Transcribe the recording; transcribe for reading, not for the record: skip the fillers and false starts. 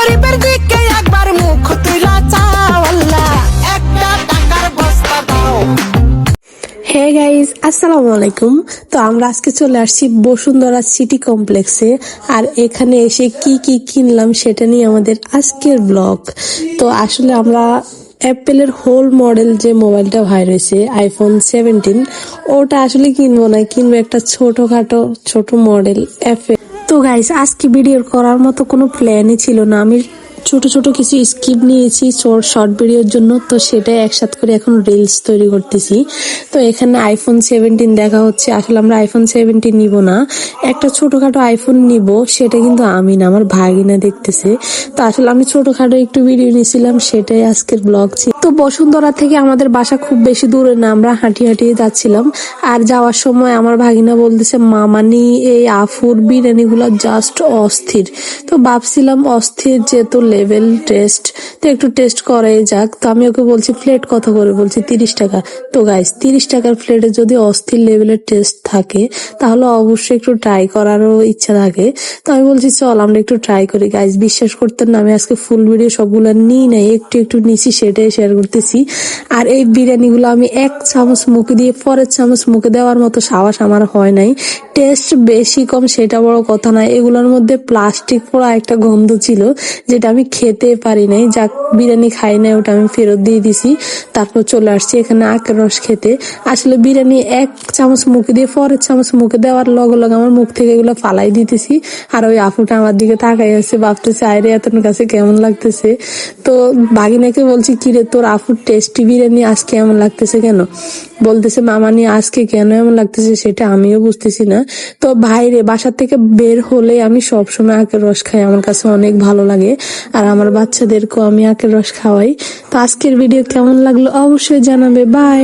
গরিবের দিকে একবার মুখ তুইলা চাও আল্লাহ, একটা টাকার বস্তা দাও। হে গাইজ, আসসালামু আলাইকুম। তো আমরা আজকে চলে আসছি বসুন্ধরা সিটি কমপ্লেক্সে, আর এখানে এসে কি কি কিনলাম সেটা নিয়ে আমাদের আজকের ব্লগ। তো আসলে আমরা অ্যাপেলের হোল মডেল যে মোবাইলটা ভাই রয়েছে আইফোন 17, ওটা আসলে কিনবো না, কিনবো একটা ছোটখাটো ছোট মডেল অ্যাপেল। তো গাইজ, আজকে ভিডিও করার মতো কোনো প্ল্যানই ছিল না। আমি ছোট ছোট কিছু স্কিপ নিয়েছি শর্ট ভিডিওর জন্য, তো সেটাই একসাথে করে এখন রিলস তৈরি করতেছি। তো এখানে আইফোন 17 দেখা হচ্ছে। আসলে আমরা আইফোন 17 নিব না, একটা ছোটখাটো আইফোন নিব, সেটা কিন্তু আমি না, আমার ভাগিনা দেখতেছে। তো আসলে আমি ছোটখাটো একটু ভিডিও নিয়েছিলাম, সেটাই আজকের ব্লগ ছিল। তো বসুন্ধরা থেকে আমাদের বাসা খুব বেশি দূরে না, আমরা হাঁটি হাঁটিয়ে যাচ্ছিলাম। আর যাওয়ার সময় আমার ভাগিনা বলতেছে, মামানি এই আফুর বিরিয়ানি গুলা জাস্ট অস্থির। তো ভাবছিলাম অস্থির যেহেতু লেভেল টেস্ট, তো একটু টেস্ট করাই যাক। তো আমি ওকে বলছি প্লেট কত করে, বলছি 30 টাকা। তো গাইস, 30 টাকার প্লেটে যদি অস্থির লেভেলের টেস্ট থাকে তাহলে অবশ্যই একটু ট্রাই করারও ইচ্ছা থাকে। তো আমি বলছি চল আমরা একটু ট্রাই করি। গাইস, বিশ্বাস করতেন না, আমি আজকে ফুল ভিডিও সবগুলো নিই নাই, একটু একটু নিছি, সেটাই শেয়ার করতেছি। আর এই বিরিয়ানিগুলো আমি এক চামচ মুখে দিয়ে পরের চামচ মুখে দেওয়ার মতো সাহস আমার হয় নাই। টেস্ট বেশি কম সেটা বড় কথা না, এগুলোর মধ্যে প্লাস্টিক পোড়া একটা গন্ধ ছিল যেটা আমি খেতে পারি নাই। যাক, বিরিয়ানি খাই নাই, ওটা আমি ফেরত দিয়ে দিছি। তারপর চলে আসছি এখানে আখের রস খেতে। আসলে বিরিয়ানি এক চামচ মুখে দিয়ে পরের চামচ মুখে দেওয়ার লগে লগে আমার মুখ থেকে এগুলো ফালাই দিতেছি। আর ওই আপুটা আমার দিকে তাকাই আছে, ভাবতেছে আয়রে এতন কাছে কেমন লাগতেছে। তো ভাগিনাকে বলছি, কিরে তোর আপুর টেস্টি বিরিয়ানি আজকে এমন লাগতেছে কেন? বলতেছে মামানি আজকে কেন এমন লাগতেছে সেটা আমিও বুঝতেছি না। তো ভাইরে, বাসা থেকে বের হলে আমি সবসময় আখের রস খাই, আমার কাছে অনেক ভালো লাগে। আর আমার বাচ্চাদেরকেও আমি আখের রস খাওয়াই। তো আজকের ভিডিও কেমন লাগলো অবশ্যই জানাবে। বাই।